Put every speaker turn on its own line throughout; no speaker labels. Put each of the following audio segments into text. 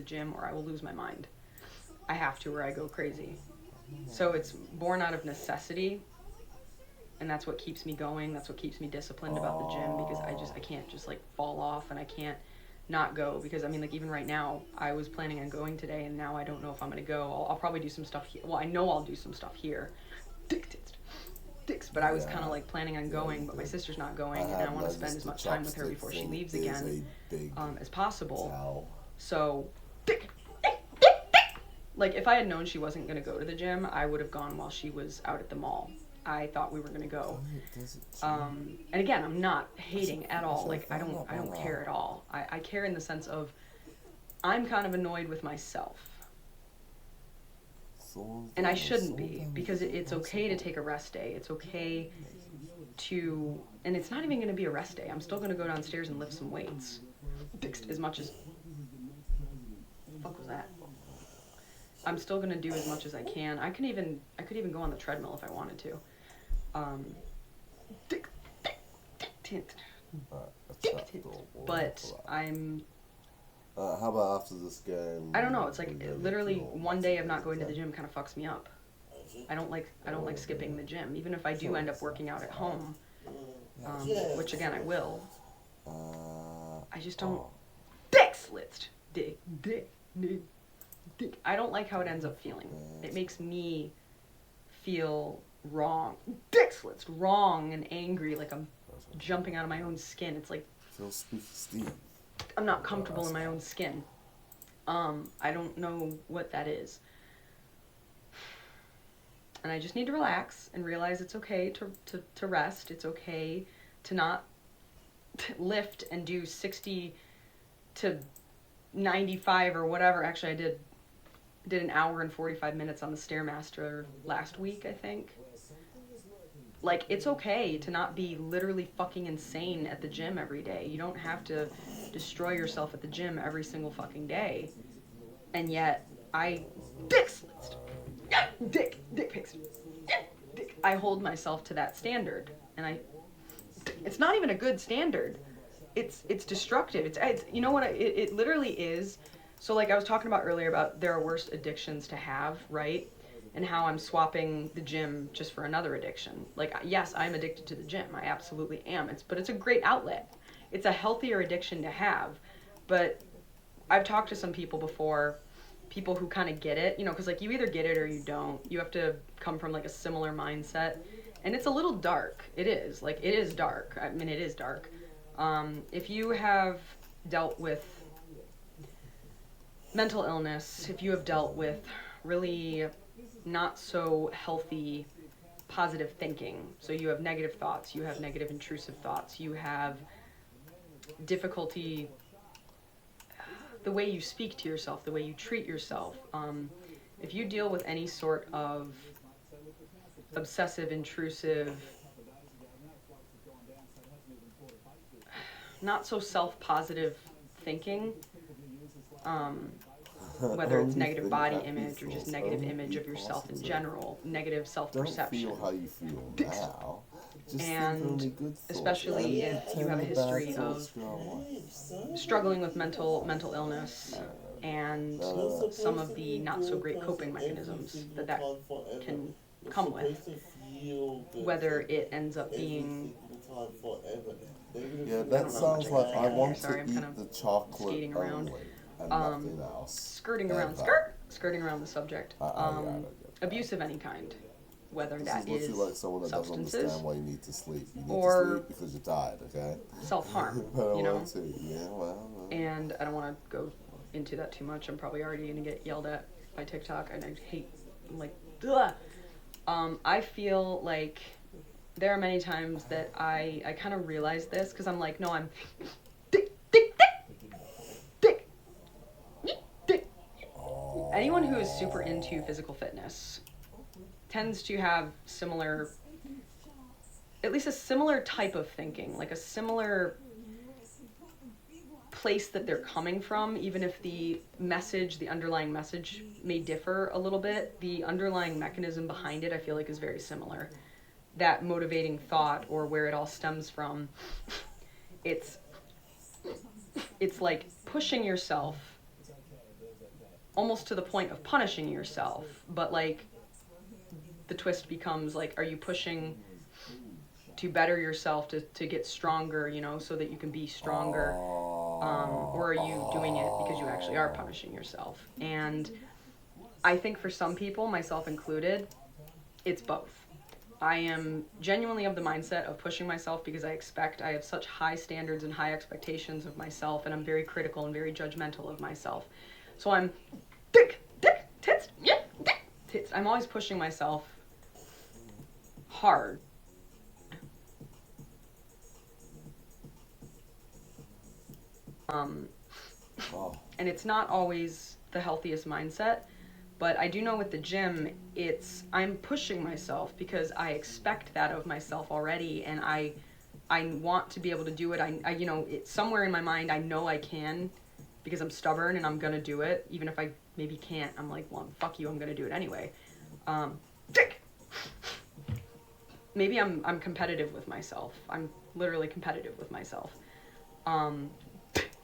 the gym or I will lose my mind. I have to or I go crazy. So it's born out of necessity, and that's what keeps me going. That's what keeps me disciplined about the gym, because I can't just like fall off, and I can't not go, because I mean, like, even right now I was planning on going today, and now I don't know if I'm gonna go. I'll probably do some stuff here. Well, I know I'll do some stuff here, but I was kind of like planning on going, but my sister's not going, and I want to spend as much time with her before she leaves again as possible. So like, if I had known she wasn't going to go to the gym, I would have gone while she was out at the mall. I thought we were going to go. And again, I'm not hating at all. Like, I don't care at all. I care in the sense of I'm kind of annoyed with myself. And I shouldn't be, because it's okay to take a rest day. It's okay to, and it's not even going to be a rest day. I'm still going to go downstairs and lift some weights. As much as, what the fuck was that? I'm still gonna do as much as I can. I could even go on the treadmill if I wanted to. But I'm.
How about after this game?
I don't know. It's like literally one day of not going to the gym kind of fucks me up. I don't like skipping the gym, even if I do end up working out at home, which again I will. I just don't. Dick slitched. Dick. I don't like how it ends up feeling. It makes me feel wrong. Dick slits, wrong and angry, like I'm jumping out of my own skin. It's like I'm not comfortable in my own skin. I don't know what that is. And I just need to relax and realize it's okay to rest. It's okay to not lift and do 60 to 95 or whatever. Actually, I did an hour and 45 minutes on the Stairmaster last week, I think. Like, it's okay to not be literally fucking insane at the gym every day. You don't have to destroy yourself at the gym every single fucking day. And yet, dick pics. I hold myself to that standard. And it's not even a good standard. It's destructive. It's you know what, it literally is. So, like I was talking about earlier about there are worse addictions to have, right? And how I'm swapping the gym just for another addiction. Like, yes, I'm addicted to the gym. I absolutely am. But it's a great outlet. It's a healthier addiction to have. But I've talked to some people before, people who kind of get it, you know, because, like, you either get it or you don't. You have to come from, like, a similar mindset. And it's a little dark. It is. Like, it is dark. I mean, it is dark. If you have dealt with mental illness, if you have dealt with really not so healthy positive thinking, so you have negative thoughts, you have negative intrusive thoughts, you have difficulty the way you speak to yourself, the way you treat yourself, if you deal with any sort of obsessive, intrusive, not so self-positive thinking, whether it's negative body image or just negative image of yourself in general, negative self-perception.
Don't feel how you feel now.
And especially if you have a history of struggling with mental illness and some of the not so great coping mechanisms that can come with, whether it ends up being...
Yeah, that sounds like I want to eat the chocolate
skating around.
only and nothing else.
Skirting around the subject. Abuse of any kind, whether that is
like someone that doesn't
substances
understand why you need to sleep. You need
or
to sleep because you're tired, okay?
self-harm, you know?
Yeah, well.
And I don't want to go into that too much. I'm probably already going to get yelled at by TikTok, and I hate, I'm like, ugh. I feel like there are many times that I kind of realize this, because I'm like, no, I'm dick. Anyone who is super into physical fitness tends to have at least a similar type of thinking, like a similar place that they're coming from, even if the underlying message may differ a little bit. The underlying mechanism behind it, I feel like, is very similar. That motivating thought, or where it all stems from, it's like pushing yourself almost to the point of punishing yourself, but like the twist becomes like, are you pushing to better yourself to get stronger, you know, so that you can be stronger, or are you doing it because you actually are punishing yourself? And I think for some people, myself included, it's both. I am genuinely of the mindset of pushing myself because I have such high standards and high expectations of myself, and I'm very critical and very judgmental of myself. So I'm tits, yeah, tits. I'm always pushing myself hard. And it's not always the healthiest mindset, but I do know with the gym, I'm pushing myself because I expect that of myself already, and I want to be able to do it. I you know, it's somewhere in my mind, I know I can, because I'm stubborn and I'm gonna do it, even if I maybe can't. I'm like, well, fuck you, I'm gonna do it anyway. Maybe I'm competitive with myself. I'm literally competitive with myself.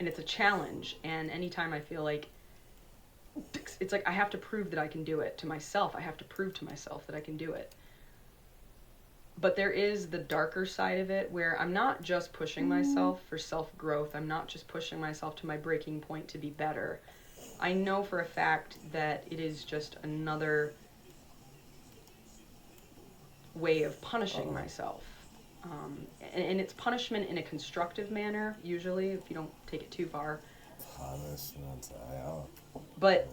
And it's a challenge, and anytime I feel like it's like I have to prove that I can do it to myself. I have to prove to myself that I can do it. But there is the darker side of it where I'm not just pushing myself for self-growth. I'm not just pushing myself to my breaking point to be better. I know for a fact that it is just another way of punishing myself. And it's punishment in a constructive manner, usually, if you don't take it too far.
Punishment,
but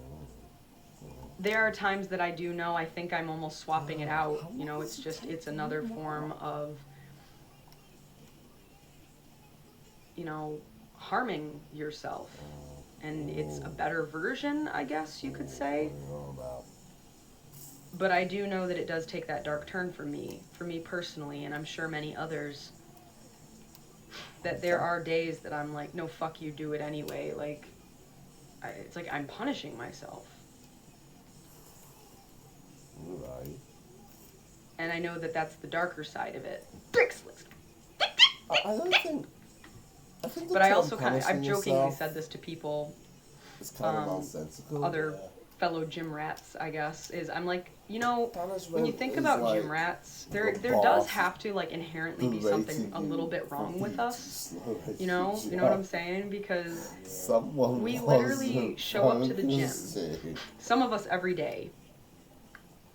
there are times that I do know, I think I'm almost swapping it out. You know, it's another form of, you know, harming yourself. And it's a better version, I guess you could say. But I do know that it does take that dark turn for me personally, and I'm sure many others, that there are days that I'm like, no, fuck you, do it anyway. Like, it's like I'm punishing myself.
Right.
And I know that that's the darker side of it.
I think
but I also I've jokingly said this to people,
it's kind of nonsensical.
Other fellow gym rats, I guess, is I'm like, you know,
punishment
when you think about
like
gym rats, there does have to like inherently be something a little bit wrong with us. You know what I'm saying? Because we literally show up to the gym, some of us every day,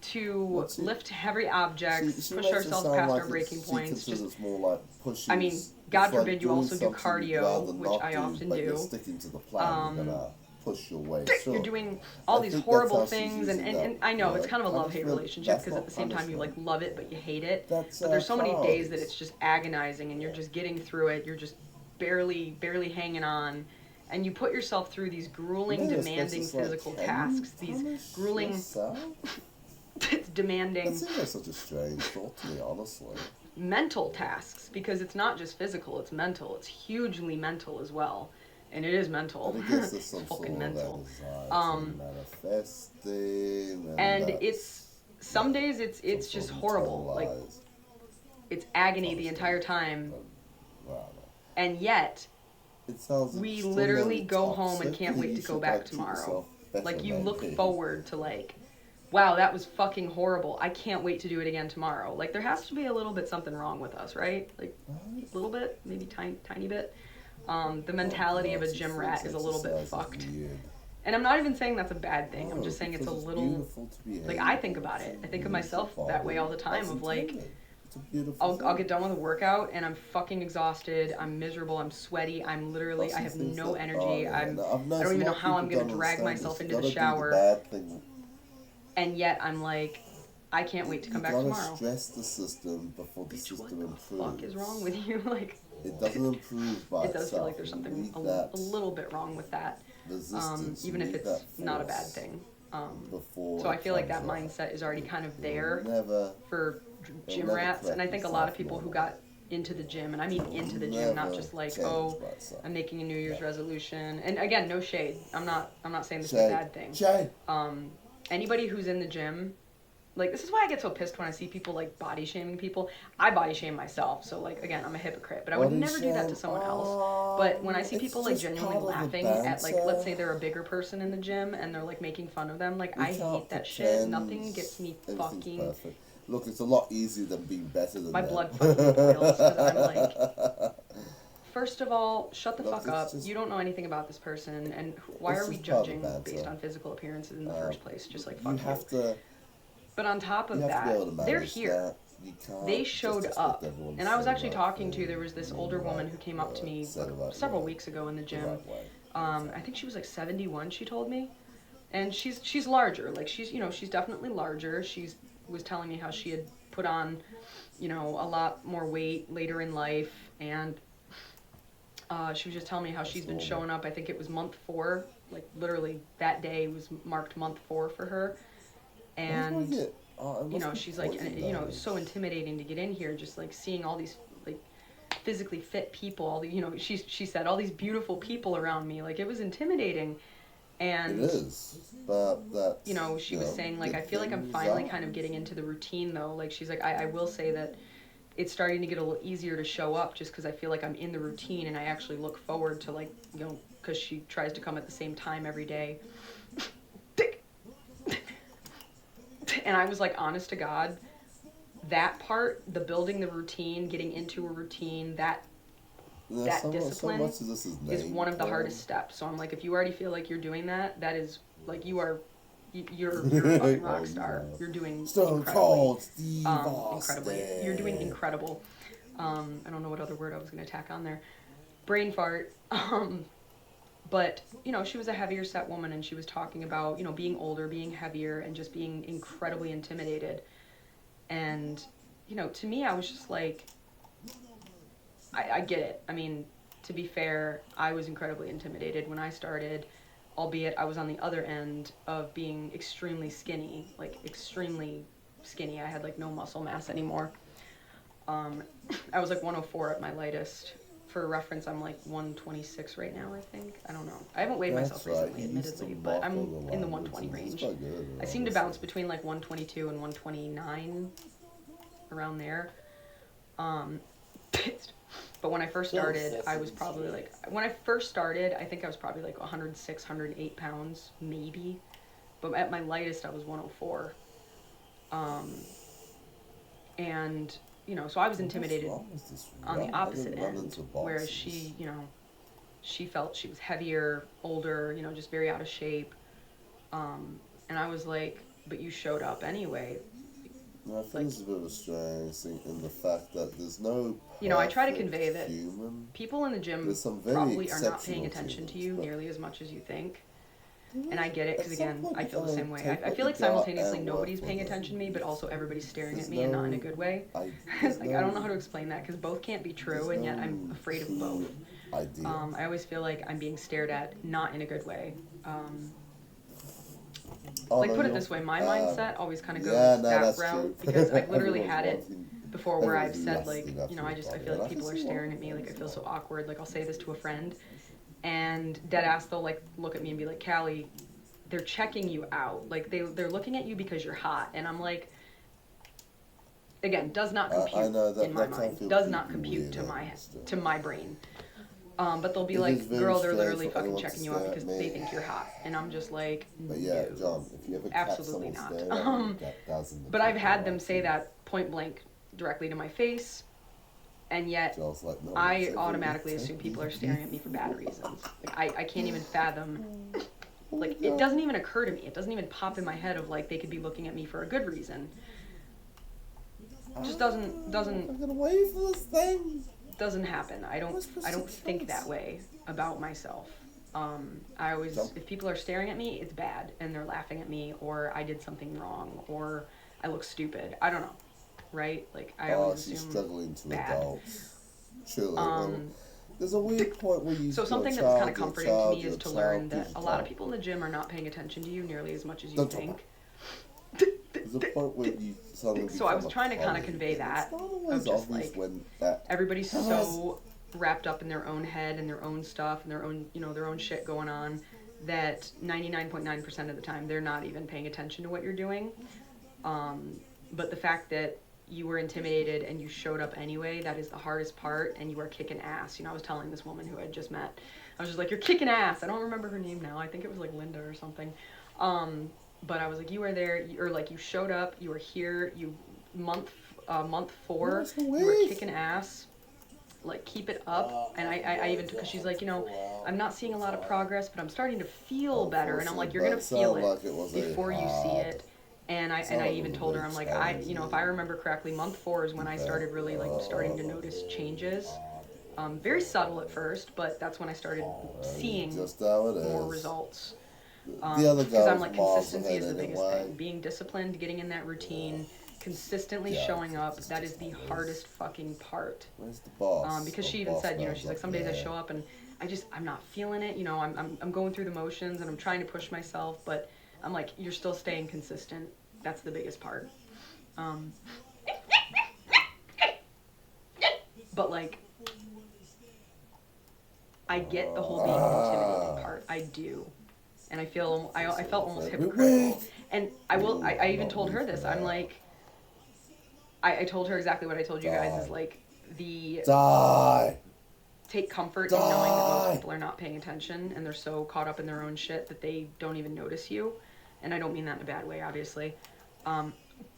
to lift heavy objects, push ourselves past our breaking points. Just,
more like pushing.
I mean, God forbid you also do cardio, which I often do.
You're sticking to the plan. You're gonna push your way through.
You're doing all these horrible things, and I know it's kind of a love-hate relationship, because at the same time you like love it but you hate it. But there's so many days that it's just agonizing, and you're just getting through it. You're just barely hanging on, and you put yourself through these grueling, demanding physical tasks. These grueling. It's demanding.
That seems like such a strange thought to me, honestly.
Mental tasks, because it's not just physical; it's mental. It's hugely mental as well. And it is mental.
I guess there's some
fucking mental.
Manifesting.
And it's some days it's just horrible. Like, it's agony the entire time. And yet, we literally go home and can't wait to go back tomorrow. Like, you look forward to like, wow, that was fucking horrible. I can't wait to do it again tomorrow. Like, there has to be a little bit something wrong with us, right? Like, a little bit, maybe tiny bit. The mentality of a gym rat is a little bit fucked. And I'm not even saying that's a bad thing. I'm just saying it's a little, like, I think about it. I think of myself that way all the time, of like, I'll get done with a workout and I'm fucking exhausted, I'm miserable, I'm sweaty, I'm literally, I have no energy, I don't even know how I'm going to drag myself into the shower. And yet I'm like, I can't wait to come back tomorrow.
Stress the system before the system improves.
What the fuck is wrong with you? Like,
it doesn't improve by
itself. It does feel like there's something a little bit wrong with that. Even if it's not a bad thing. So I feel like that mindset is already kind of there for gym rats. And I think a lot of people who got into the gym, and I mean into the gym, not just like, oh, I'm making a New Year's resolution. And again, no shade. I'm not saying this is a bad thing. Anybody who's in the gym like, this is why I get so pissed when I see people, like, body shaming people. I body shame myself, so, like, again, I'm a hypocrite, but I would
Body
never do that to
shame,
someone else. But when I see
it's
people, like,
just
genuinely
part of the
laughing at, like, let's say
banter.
they're a bigger person in the gym and they're, like, making fun of them, like,
We
I
can't
hate that shit.
pretend
Nothing gets me
everything's
fucking...
perfect. Look, it's a lot easier than being better than
My
them.
blood fucking boils, because I'm like... First of all, shut the
Look,
fuck
it's
up.
just-
You don't know anything about this person, and why
It's
are we
just part of
judging
banter.
based on physical appearances in the first place? Just, like, fuck
you have to.
But on top of
You have to
that,
be able to manage
they're here.
that. You can't
They
just
showed
expect
up.
everyone to
And I was
say
actually
the
talking
right
to, there
thing,
was this
the
older woman
right
who came up to me
say the right
several
word,
weeks ago in the
the
gym.
right way.
I think she was like 71, she told me. And she's larger. Like, she's, you know, she's definitely larger. She was telling me how she had put on, you know, a lot more weight later in life. And she was just telling me how she's been showing up. I think it was month 4. Like, literally, that day was marked month 4 for her. And, you know, she's like, and, you know, it's so intimidating to get in here, just, like, seeing all these, like, physically fit people, all the, you know, she said, all these beautiful people around me. Like, it was intimidating. And
it is, but that's,
you know, she was saying, like, I feel like I'm finally kind of getting into the routine, though. Like, she's like, I will say that it's starting to get a little easier to show up just because I feel like I'm in the routine, and I actually look forward to, like, you know, because she tries to come at the same time every day. And I was like, honest to God, that part, the building the routine, getting into a routine, that discipline is one of the hardest steps. So I'm like, if you already feel like you're doing that, that is, like, you're a fucking rock star. You're doing incredibly. You're doing incredible. I don't know what other word I was going to tack on there. Brain fart. But, you know, she was a heavier set woman, and she was talking about, you know, being older, being heavier, and just being incredibly intimidated. And, you know, to me, I was just like, I get it. I mean, to be fair, I was incredibly intimidated when I started, albeit I was on the other end of being extremely skinny, like, extremely skinny. I had, like, no muscle mass anymore. I was, like, 104 at my lightest. For reference, I'm like 126 right now, I think. I don't know. I haven't weighed myself recently, admittedly, but I'm in the 120 range. I seem to bounce between like 122 and 129, around there. But when I first started, I was probably like, I think I was probably like 106, 108 pounds, maybe. But at my lightest, I was 104. And, you know, so I was intimidated on the opposite end, whereas she, you know, she felt she was heavier, older, you know, just very out of shape. And I was like, but you showed up anyway.
I think there's a bit of a strange thing in the fact that there's no,
you know, I try to convey that
human.
people in the gym probably are not paying attention to you nearly as much as you think. And I get it, because again, I feel the same way. I feel like simultaneously nobody's paying attention to me, but also everybody's staring at me, and not in a good way. Like, I don't know how to explain that, because both can't be true, and yet I'm afraid of both. I always feel like I'm being stared at, not in a good way. Like, put it this way, my mindset always kind of goes that route, because I've literally had it before where I've said, like, you know, I feel like people are staring at me, like, I feel so awkward. Like, I'll say this to a friend, and dead ass, they'll, like, look at me and be like, Callie, they're checking you out. Like, they're looking at you because you're hot. And I'm like, again, does not compute in my mind. Does not compute to my brain. But they'll be like, girl, they're literally fucking checking you out because they think you're hot. And I'm just like,
but yeah, John, if you ever
absolutely not. But I've had them say that point blank directly to my face. And yet, like, no, I automatically assume people are staring at me for bad reasons. Like, I can't even fathom. Like, it doesn't even occur to me. It doesn't even pop in my head of, like, they could be looking at me for a good reason. It just doesn't.
I'm gonna wait for this thing.
Doesn't happen. I don't think that way about myself. I always, if people are staring at me, it's bad, and they're laughing at me, or I did something wrong, or I look stupid. I don't know. Right? Like, I always assume
she's struggling to
bad.
Adults. Surely. There's a weird point where you.
So something that's kind of comforting to me is to learn that a lot of people in the gym are not paying attention to you nearly as much as you think.
There's a point where you suddenly.
So I was trying to kind of convey that of just like everybody's so wrapped up in their own head and their own stuff and their own, you know, their own shit going on, that 99.9% of the time they're not even paying attention to what you're doing. But the fact that you were intimidated and you showed up anyway, that is the hardest part, and you were kicking ass. You know, I was telling this woman who I had just met, I was just like, you're kicking ass. I don't remember her name now. I think it was like Linda or something. But I was like, you were there, or like you showed up, you were here, month 4, you were kicking ass. Like, keep it up. And I even took, because she's like, you know, I'm not seeing a lot of progress, but I'm starting to feel better. And I'm like, you're gonna feel it before you see it. And I even told her, I'm like, you know, if I remember correctly, month 4 is when I started really like starting to notice changes. Very subtle at first, but that's when I started seeing more results. Because I'm like, consistency is the biggest thing. Being disciplined, getting in that routine, consistently showing up, that is the hardest fucking part.
Where's the boss?
Because she even said, you know, she's like, some days I show up and I'm not feeling it, you know, I'm going through the motions and I'm trying to push myself, but I'm like, you're still staying consistent. That's the biggest part. But like, I get the whole being intimidating part. I do. And I felt almost hypocritical. And I even told her this. I'm like, I told her exactly what I told you guys, is like, take comfort in knowing that most people are not paying attention and they're so caught up in their own shit that they don't even notice you. And I don't mean that in a bad way, obviously.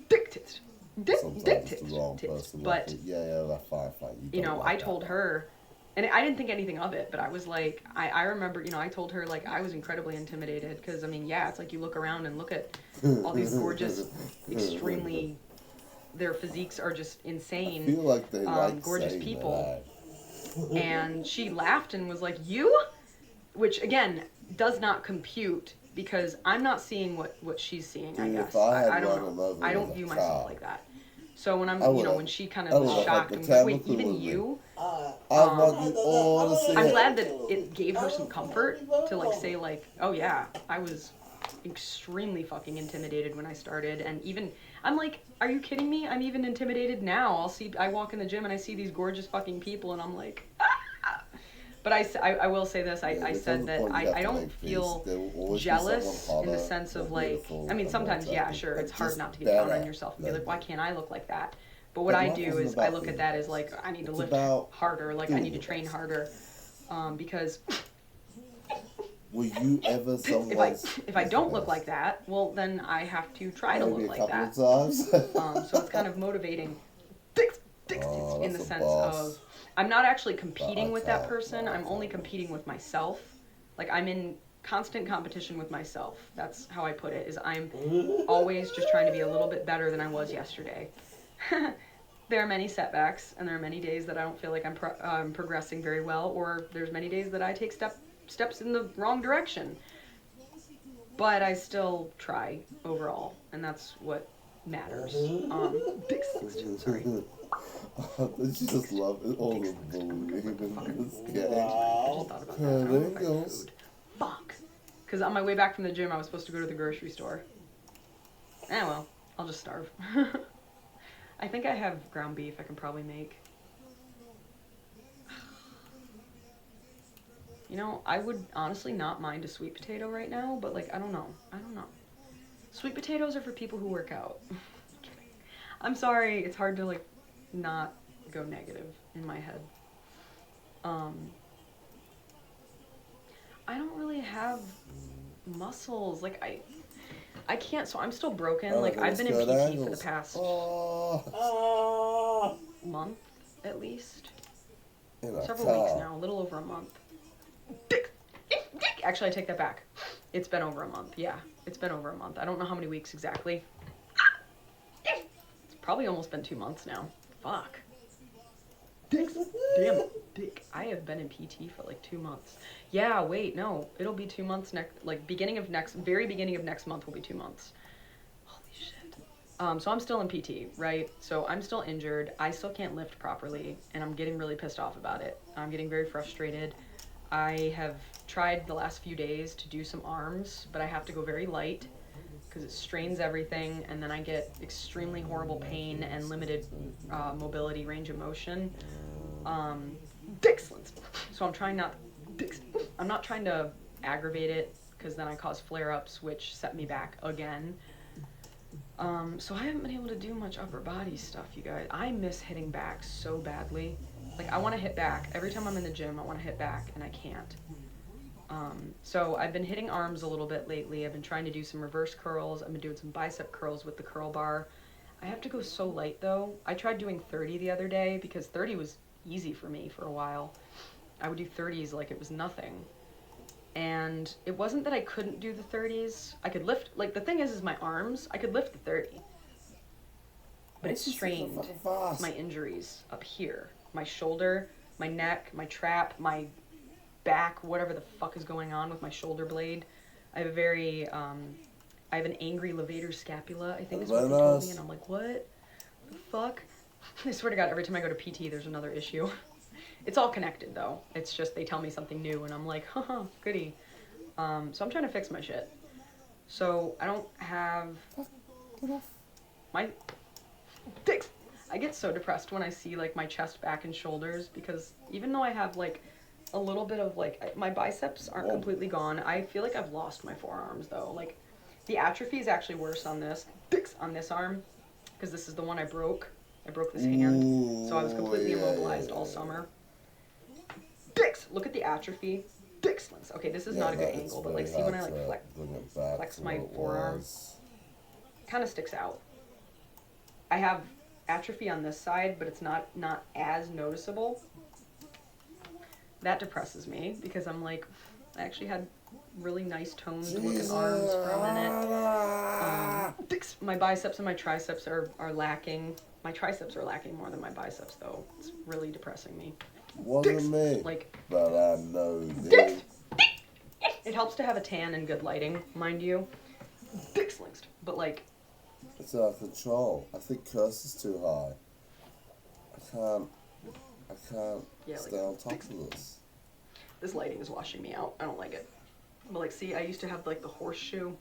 Dictates. But, you know, I told her, and I didn't think anything of it, but I was like, I remember, you know, I told her, like, I was incredibly intimidated, because, I mean, yeah, it's like you look around and look at all these gorgeous, extremely, their physiques are just insane,
I feel like they
gorgeous people.
That.
And she laughed and was like, you? Which, again, does not compute, because I'm not seeing what she's seeing, I guess. I don't know. I don't view myself like that. So when when she kind of was shocked and was like, wait, even you? I'm glad that it gave her some comfort to like say like, oh yeah, I was extremely fucking intimidated when I started, and even I'm like, are you kidding me? I'm even intimidated now. I walk in the gym and I see these gorgeous fucking people and I'm like, ah! But I will say this, I said that I don't feel jealous in the sense of like, I mean, sometimes, yeah, sure, it's hard not to get down on yourself and be like, why can't I look like that? But what I do is I look at that as like, I need to lift harder, like I need to train harder, because
will you ever
if I don't look like that, well, then I have to try to look like that. So it's kind of motivating in the sense of, I'm not actually competing with that person. I'm only competing with myself. Like, I'm in constant competition with myself. That's how I put it, is I'm always just trying to be a little bit better than I was yesterday. There are many setbacks, and there are many days that I don't feel like I'm progressing very well, or there's many days that I take steps in the wrong direction. But I still try overall, and that's what matters. Sorry.
Don't you just love it? All the bullying in this game.
I just thought about that. I don't know if I have food. Fuck. Because on my way back from the gym, I was supposed to go to the grocery store. Well, I'll just starve. I think I have ground beef I can probably make. You know, I would honestly not mind a sweet potato right now, but like, I don't know. Sweet potatoes are for people who work out. I'm sorry, it's hard to like not go negative in my head. I don't really have muscles. Like I can't. So I'm still broken. Like I've been in PT for the past month at least. Several weeks now. A little over a month. Actually, I take that back. It's been over a month. Yeah, it's been over a month. I don't know how many weeks exactly. It's probably almost been 2 months now. Fuck. Damn it, dick. I have been in PT for like 2 months. Yeah, wait, no. It'll be 2 months next, like very beginning of next month will be 2 months. Holy shit. So I'm still in PT, right? So I'm still injured. I still can't lift properly, and I'm getting really pissed off about it. I'm getting very frustrated. I have tried the last few days to do some arms, but I have to go very light, because it strains everything, and then I get extremely horrible pain and limited mobility, range of motion. So I'm not trying to aggravate it, because then I cause flare-ups, which set me back again. So I haven't been able to do much upper body stuff, you guys. I miss hitting back so badly. Like, I want to hit back. Every time I'm in the gym, I want to hit back, and I can't. So I've been hitting arms a little bit lately. I've been trying to do some reverse curls. I've been doing some bicep curls with the curl bar. I have to go so light, though. I tried doing 30 the other day because 30 was easy for me for a while. I would do 30s like it was nothing. And it wasn't that I couldn't do the 30s. I could lift, like, the thing is my arms, I could lift the 30. But it strained my injuries up here. My shoulder, my neck, my trap, my back, whatever the fuck is going on with my shoulder blade. I have a very, I have an angry levator scapula, I think is what they told me. And I'm like, what the fuck? I swear to God, every time I go to PT, there's another issue. It's all connected, though. It's just they tell me something new, and I'm like, haha, goody. So I'm trying to fix my shit. So I don't have my dicks. I get so depressed when I see, like, my chest, back, and shoulders, because even though I have, like, a little bit of, like, my biceps aren't completely gone. I feel like I've lost my forearms, though. Like, the atrophy is actually worse on this, on this arm, because this is the one I broke. I broke this hand, so I was completely immobilized all summer. Dicks! Look at the atrophy. Dicks! Okay, this is not a good angle, but, like, see when I, like, flex my forearm? Kind of sticks out. I have atrophy on this side, but it's not as noticeable. That depresses me, because I'm like, I actually had really nice toned looking arms for a minute. Dicks! My biceps and my triceps are lacking. My triceps are lacking more than my biceps, though. It's really depressing me.
Wasn't me,
like,
but I know this.
It helps to have a tan and good lighting, mind you. Dicks links, but like,
it's out of control. I think curse is too high. I can't stay on top of this.
This lighting is washing me out. I don't like it. But like, see, I used to have like the horseshoe.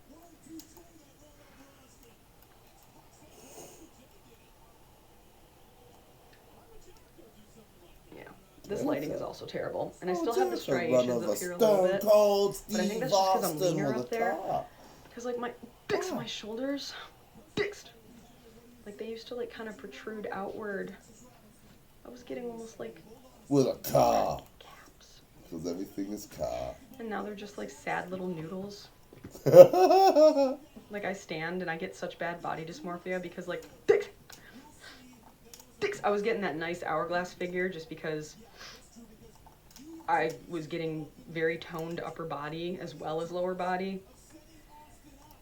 This lighting is also terrible. And I still have the striations up here a little bit. But I think that's just because I'm leaner up there. Because like my dicks, my shoulders, dicks. Like they used to like kind of protrude outward. I was getting almost like...
with a car.
Caps.
Because everything is car.
And now they're just like sad little noodles. Like I stand and I get such bad body dysmorphia because like, dicks. I was getting that nice hourglass figure just because I was getting very toned upper body as well as lower body.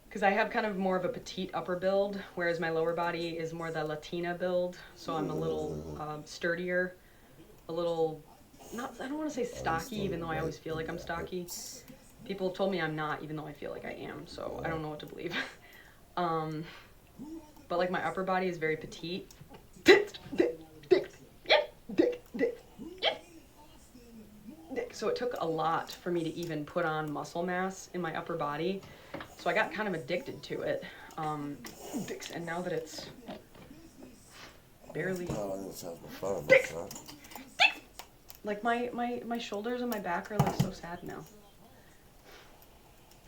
Because I have kind of more of a petite upper build, whereas my lower body is more the Latina build. So I'm a little sturdier, a little, I don't want to say stocky, even though I always feel like I'm stocky. People have told me I'm not, even though I feel like I am. So I don't know what to believe. But like my upper body is very petite. So it took a lot for me to even put on muscle mass in my upper body. So I got kind of addicted to it. And now that it's barely... Like my shoulders and my back are like so sad now.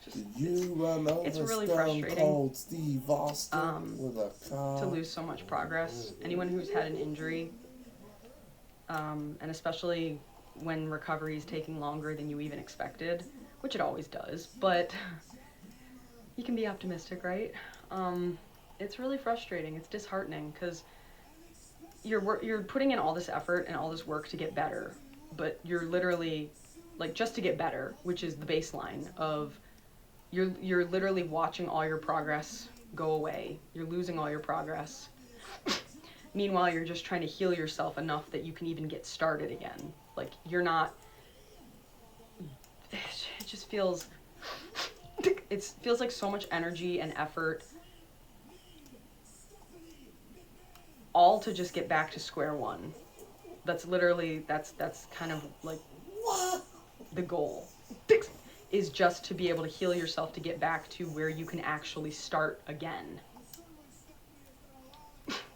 It's really frustrating
Steve Austin with a car.
to lose so much progress. Anyone who's had an injury, and especially when recovery is taking longer than you even expected, which it always does, but you can be optimistic, right? It's really frustrating. It's disheartening because you're putting in all this effort and all this work to get better, but you're literally like just to get better, which is the baseline of you're literally watching all your progress go away. You're losing all your progress. Meanwhile, you're just trying to heal yourself enough that you can even get started again. Like, you're not... It just feels... It feels like so much energy and effort. All to just get back to square one. That's literally... That's kind of, like, the goal. Is just to be able to heal yourself to get back to where you can actually start again.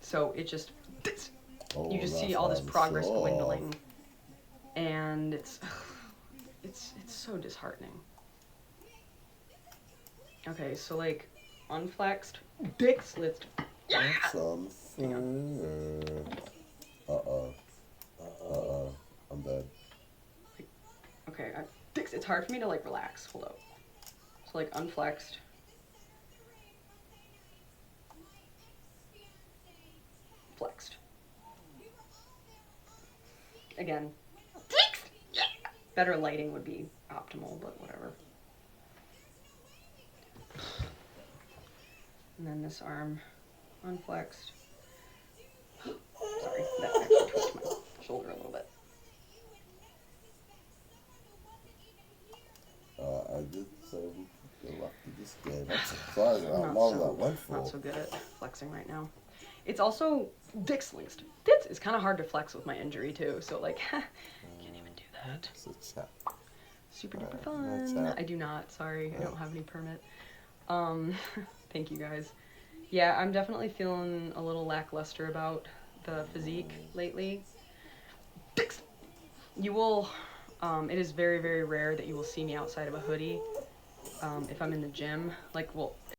So it just, you just see all this progress dwindling, and it's so disheartening. Okay, so like, unflexed, dick slitzed. Yeah.
That's unfair. I'm dead.
Okay, it's hard for me to like relax. Hold up. So like unflexed. Flexed. Again. Yeah. Better lighting would be optimal, but whatever. And then this arm unflexed. Sorry, that actually twitched my shoulder a little bit.
I did say we could go after this game. I'm surprised how long that went for.
Not so good at flexing right now. It's also dick slinged. It's kind of hard to flex with my injury too, so like, can't even do that.
It's a chat.
Super duper fun. I do not, sorry, I don't have any permit. Thank you guys. Yeah, I'm definitely feeling a little lackluster about the physique lately. Dicks! You will, it is very, very rare that you will see me outside of a hoodie. If I'm in the gym, like, well,